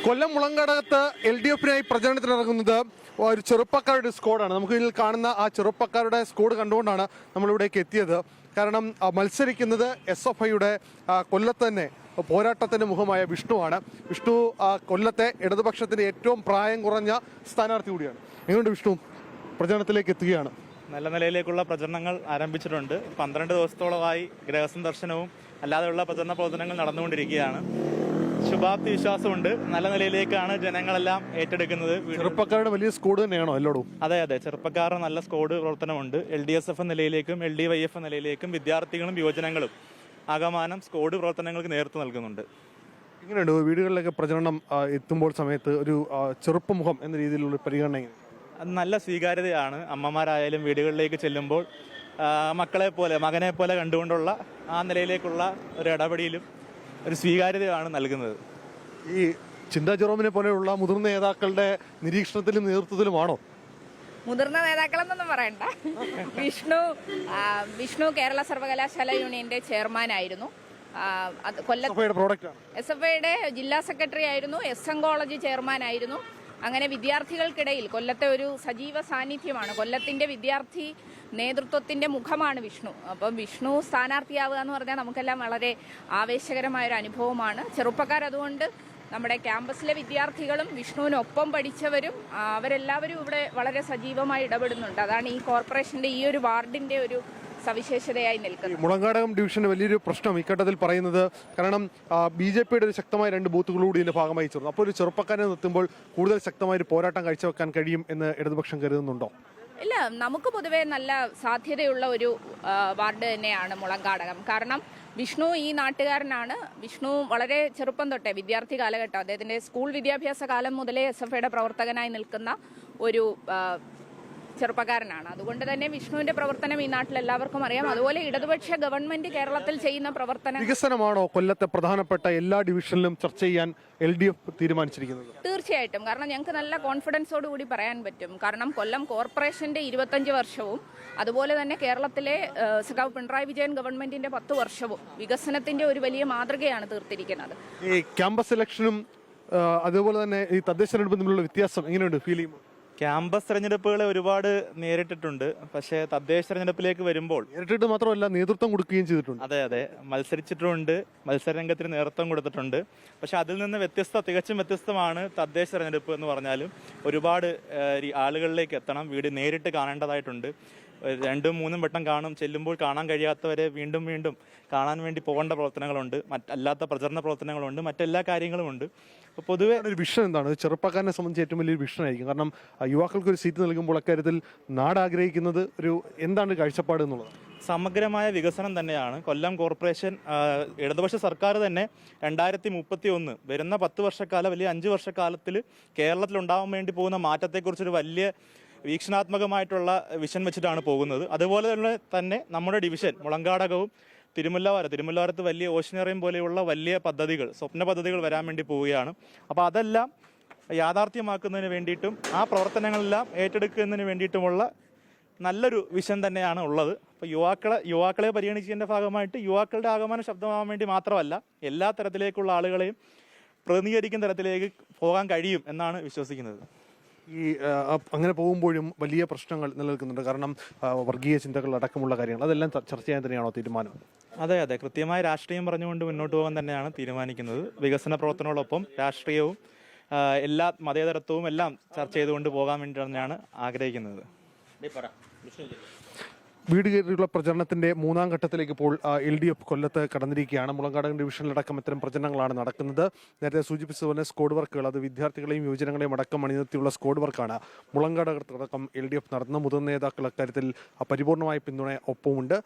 കൊല്ലം മുളങ്കാടകത്ത് LDF-നായി പ്രചരണത്തിനിറങ്ങുന്നത് ഒരു ചെറുപ്പക്കാരുടെ സ്ക്വാഡാണ്. നമുക്ക് ഇതിൽ കാണുന്ന ആ ചെറുപ്പക്കാരുടെ സ്ക്വാഡ് കണ്ടുകൊണ്ടാണ് നമ്മളിവിടേക്ക് എത്തിയത്. കാരണം മത്സരിക്കുന്നത് SFIയുടെ കൊല്ലത്ത് തന്നെ പോരാട്ടത്തിന്റെ മുഖമായ വിഷ്ണുവാണ്. വിഷ്ണു കൊല്ലത്തെ ഇടതുപക്ഷത്തിന്റെ ഏറ്റവും പ്രായം കുറഞ്ഞ സ്ഥാനാർത്ഥി കൂടിയാണ്. എങ്ങനെയുണ്ട് വിഷ്ണു? പ്രചരണത്തിലേക്ക് എത്തുകയാണ്. നല്ല നിലയിലേക്കുള്ള പ്രചരണങ്ങൾ ആരംഭിച്ചിട്ടുണ്ട്. 12 ദിവസത്തോളമായി ഗ്രഹസന്ദർശനവും അല്ലാതെയുള്ള പ്രചരണ പ്രവർത്തനങ്ങൾ നടന്നുകൊണ്ടിരിക്കുകയാണ്. ശുഭാപ്തി വിശ്വാസമുണ്ട്. നല്ല നിലയിലേക്കാണ് ജനങ്ങളെല്ലാം ഏറ്റെടുക്കുന്നത്. ചെറുപ്പക്കാരുടെ വലിയ സ്ക്വാഡ് തന്നെയാണോ എല്ലായിടും? അതെ, ചെറുപ്പക്കാരുടെ നല്ല സ്ക്വാഡ് പ്രവർത്തനമുണ്ട്. LDSF നിലയിലേക്കും LDYF നിലയിലേക്കും വിദ്യാർത്ഥികളും യുവജനങ്ങളും ആകമാനം സ്ക്വാഡ് പ്രവർത്തനങ്ങൾക്ക് നേതൃത്വം നൽകുന്നുണ്ട്. ഇങ്ങനെയുണ്ട് വീടുകളിലൊക്കെ പ്രചരണം എത്തുമ്പോൾ സമയത്ത് ഒരു ചെറുപ്പമുഖം എന്ന രീതിയിലുള്ള പരിഗണന നല്ല സ്വീകാര്യതയാണ്. അമ്മമാരായാലും വീടുകളിലേക്ക് ചെല്ലുമ്പോൾ മക്കളെ പോലെ മകനെ പോലെ കണ്ടുകൊണ്ടുള്ള ആ നിലയിലേക്കുള്ള ഒരു ഇടപെടലും ഒരു സ്വീകാര്യതയാണ് നൽകുന്നത്. ഈ ചിന്താ ജെറോമിനെ പോലെയുള്ള മുതിർന്ന നേതാക്കളുടെ നിരീക്ഷണത്തിലും നേതൃത്വത്തിലുമാണോ? മുതിർന്ന നേതാക്കളെന്നൊന്നും പറയണ്ട. വിഷ്ണു കേരള സർവകലാശാല യൂണിയന്റെ ചെയർമാനായിരുന്നു. SFIയുടെ ജില്ലാ സെക്രട്ടറി ആയിരുന്നു. SM കോളേജ് ചെയർമാനായിരുന്നു. അങ്ങനെ വിദ്യാർത്ഥികൾക്കിടയിൽ കൊല്ലത്തെ ഒരു സജീവ സാന്നിധ്യമാണ്. കൊല്ലത്തിന്റെ വിദ്യാർത്ഥി നേതൃത്വത്തിന്റെ മുഖമാണ് വിഷ്ണു. അപ്പം വിഷ്ണു സ്ഥാനാർത്ഥിയാവുക എന്ന് പറഞ്ഞാൽ നമുക്കെല്ലാം വളരെ ആവേശകരമായ ഒരു അനുഭവമാണ്. ചെറുപ്പക്കാരതുകൊണ്ട് നമ്മുടെ ക്യാമ്പസിലെ വിദ്യാർത്ഥികളും വിഷ്ണുവിനൊപ്പം പഠിച്ചവരും അവരെല്ലാവരും ഇവിടെ വളരെ സജീവമായി ഇടപെടുന്നുണ്ട്. അതാണ് ഈ കോർപ്പറേഷന്റെ ഈ ഒരു വാർഡിന്റെ ഒരു സവിശേഷതയായി നിൽക്കുന്നത്. മുളങ്കാടകം ഡിവിഷന് വലിയൊരു പ്രശ്നം ഇക്കട്ടത്തിൽ പറയുന്നത് കാരണം BJPയുടെ ഒരു ശക്തമായ 2 ബൂത്തുകളൂടി ഇതിന്റെ ഭാഗമായി ചേർന്നു. അപ്പോൾ ഒരു ചെറുപ്പക്കാരനെ നിർത്തുമ്പോൾ കൂടുതൽ ശക്തമായ ഒരു പോരാട്ടം കാഴ്ചവെക്കാൻ കഴിയും എന്ന് ഇടതുപക്ഷം കരുതുന്നുണ്ടോ? ഇല്ല, നമുക്ക് പൊതുവെ നല്ല സാധ്യതയുള്ള ഒരു വാർഡ് തന്നെയാണ് മുളങ്കാടകം. കാരണം വിഷ്ണു ഈ നാട്ടുകാരനാണ്. വിഷ്ണു വളരെ ചെറുപ്പം തൊട്ടേ വിദ്യാർത്ഥി കാലഘട്ടം അദ്ദേഹത്തിന്റെ സ്കൂൾ വിദ്യാഭ്യാസ കാലം മുതലേ SFIയുടെ പ്രവർത്തകനായി നിൽക്കുന്ന ഒരു ചെറുപ്പക്കാരനാണ്. അതുകൊണ്ട് തന്നെ വിഷ്ണുവിന്റെ പ്രവർത്തനം ഈ നാട്ടിൽ എല്ലാവർക്കും അറിയാം. അതുപോലെ ഇടതുപക്ഷ ഗവൺമെന്റ് കേരളത്തിൽ ചെയ്യുന്ന പ്രവർത്തനം വികസനമാണോ കൊല്ലത്തെ പ്രധാനപ്പെട്ട എല്ലാ ഡിവിഷനിലും ചർച്ച ചെയ്യാൻ LDF തീരുമാനിച്ചിരിക്കുന്നത്? തീർച്ചയായിട്ടും. കാരണം ഞങ്ങൾക്ക് നല്ല കോൺഫിഡൻസോട് കൂടി പറയാൻ പറ്റും. കാരണം കൊല്ലം കോർപ്പറേഷന്റെ 25 വർഷവും അതുപോലെ തന്നെ കേരളത്തിലെ സഖാവ് പിണറായി വിജയൻ ഗവൺമെന്റിന്റെ 10 വർഷവും വികസനത്തിന്റെ ഒരു വലിയ മാതൃകയാണ് തീർത്തിരിക്കുന്നത്. ഈ ക്യാമ്പസ് ഇലക്ഷനും അതുപോലെ തന്നെ ഈ തദ്ദേശ തെരഞ്ഞെടുപ്പും തമ്മിലുള്ള വ്യത്യാസം എങ്ങനെയുണ്ട് ഫീൽ ചെയ്യുമ്പോൾ? ക്യാമ്പസ് തെരഞ്ഞെടുപ്പുകളെ ഒരുപാട് നേരിട്ടിട്ടുണ്ട്. പക്ഷേ തദ്ദേശ തെരഞ്ഞെടുപ്പിലേക്ക് വരുമ്പോൾ നേരിട്ടിട്ട് മാത്രമല്ല നേതൃത്വം കൊടുക്കുകയും ചെയ്തിട്ടുണ്ട്. അതെ, മത്സരിച്ചിട്ടുണ്ട്. മത്സരരംഗത്തിന് നേതൃത്വം കൊടുത്തിട്ടുണ്ട്. പക്ഷെ അതിൽ നിന്ന് തികച്ചും വ്യത്യസ്തമാണ് തദ്ദേശ തെരഞ്ഞെടുപ്പ് എന്ന് പറഞ്ഞാലും. ഒരുപാട് ആളുകളിലേക്ക് എത്തണം. വീട് നേരിട്ട് കാണേണ്ടതായിട്ടുണ്ട്. 2-3 വട്ടം ചെല്ലുമ്പോൾ കാണാൻ കഴിയാത്തവരെ വീണ്ടും കാണാൻ വേണ്ടി പോകേണ്ട പ്രവർത്തനങ്ങളുണ്ട്. അല്ലാത്ത പ്രചരണ പ്രവർത്തനങ്ങളുണ്ട്. മറ്റെല്ലാ കാര്യങ്ങളുമുണ്ട്. പൊതുവെ ഒരു വിഷൻ എന്താണ് ചെറുപ്പക്കാരനെ സംബന്ധിച്ച് ഏറ്റവും വലിയൊരു വിഷനായിരിക്കും? കാരണം യുവാക്കൾക്ക് ഒരു സീറ്റ് നൽകുമ്പോൾ അക്കാര്യത്തിൽ നാട് ആഗ്രഹിക്കുന്നത് എന്താണ് കാഴ്ചപ്പാട് എന്നുള്ളത്? സമഗ്രമായ വികസനം തന്നെയാണ്. കൊല്ലം കോർപ്പറേഷൻ ഇടതുപക്ഷ സർക്കാർ തന്നെ 2031 വരുന്ന 10 വർഷക്കാലം വലിയ 5 വർഷക്കാലത്തിൽ കേരളത്തിൽ ഉണ്ടാവാൻ വേണ്ടി പോകുന്ന മാറ്റത്തെക്കുറിച്ചൊരു വലിയ വീക്ഷണാത്മകമായിട്ടുള്ള വിഷൻ വെച്ചിട്ടാണ് പോകുന്നത്. അതുപോലെ തന്നെ നമ്മുടെ ഡിവിഷൻ മുളങ്കാടകവും തിരുമുല്ലവാരത്ത് വലിയ ഓഷ്യനറിയം പോലെയുള്ള വലിയ പദ്ധതികൾ, സ്വപ്ന പദ്ധതികൾ വരാൻ വേണ്ടി പോവുകയാണ്. അപ്പോൾ അതെല്ലാം യാഥാർത്ഥ്യമാക്കുന്നതിന് വേണ്ടിയിട്ടും ആ പ്രവർത്തനങ്ങളെല്ലാം ഏറ്റെടുക്കുന്നതിന് വേണ്ടിയിട്ടുമുള്ള നല്ലൊരു വിഷൻ തന്നെയാണ് ഉള്ളത്. അപ്പോൾ യുവാക്കളെ പരിഗണിച്ചതിൻ്റെ ഭാഗമായിട്ട് യുവാക്കളുടെ ആഗമന ശബ്ദമാകാൻ വേണ്ടി മാത്രമല്ല എല്ലാ തരത്തിലേക്കുള്ള ആളുകളെയും പ്രതിനിധീകരിക്കുന്ന തരത്തിലേക്ക് പോകാൻ കഴിയും എന്നാണ് വിശ്വസിക്കുന്നത്. ഈ അങ്ങനെ പോകുമ്പോഴും വലിയ പ്രശ്നങ്ങൾ നിലനിൽക്കുന്നുണ്ട്. കാരണം വർഗീയ ചിന്തകൾ അടക്കമുള്ള കാര്യങ്ങൾ അതെല്ലാം ചർച്ച ചെയ്യാൻ തന്നെയാണോ തീരുമാനം? അതെ, കൃത്യമായ രാഷ്ട്രീയം പറഞ്ഞുകൊണ്ട് മുന്നോട്ട് പോകാൻ തന്നെയാണ് തീരുമാനിക്കുന്നത്. വികസന പ്രവർത്തനങ്ങളോടൊപ്പം രാഷ്ട്രീയവും എല്ലാ മതേതരത്വവും എല്ലാം ചർച്ച ചെയ്തുകൊണ്ട് പോകാൻ വേണ്ടി തന്നെയാണ് ആഗ്രഹിക്കുന്നത്. വീട് കയറിയുള്ള പ്രചരണത്തിന്റെ 3ാം ഘട്ടത്തിലേക്ക് ഇപ്പോൾ LDF കൊല്ലത്ത് കടന്നിരിക്കുകയാണ്. മുളങ്കാടകം ഡിവിഷനിലടക്കം ഇത്തരം പ്രചരണങ്ങളാണ് നടക്കുന്നത്. നേരത്തെ സൂചിപ്പിച്ചതുപോലെ സ്ക്വാഡ് വർക്കുകൾ, അത് വിദ്യാർത്ഥികളെയും യുവജനങ്ങളെയും അടക്കം അണിനിർത്തിയുള്ള സ്ക്വാഡ് വർക്കാണ് മുളങ്കാടകത്തടക്കം LDF നടത്തുന്ന. മുതിർന്ന നേതാക്കൾ അക്കാര്യത്തിൽ പരിപൂർണമായ പിന്തുണ ഒപ്പമുണ്ട്.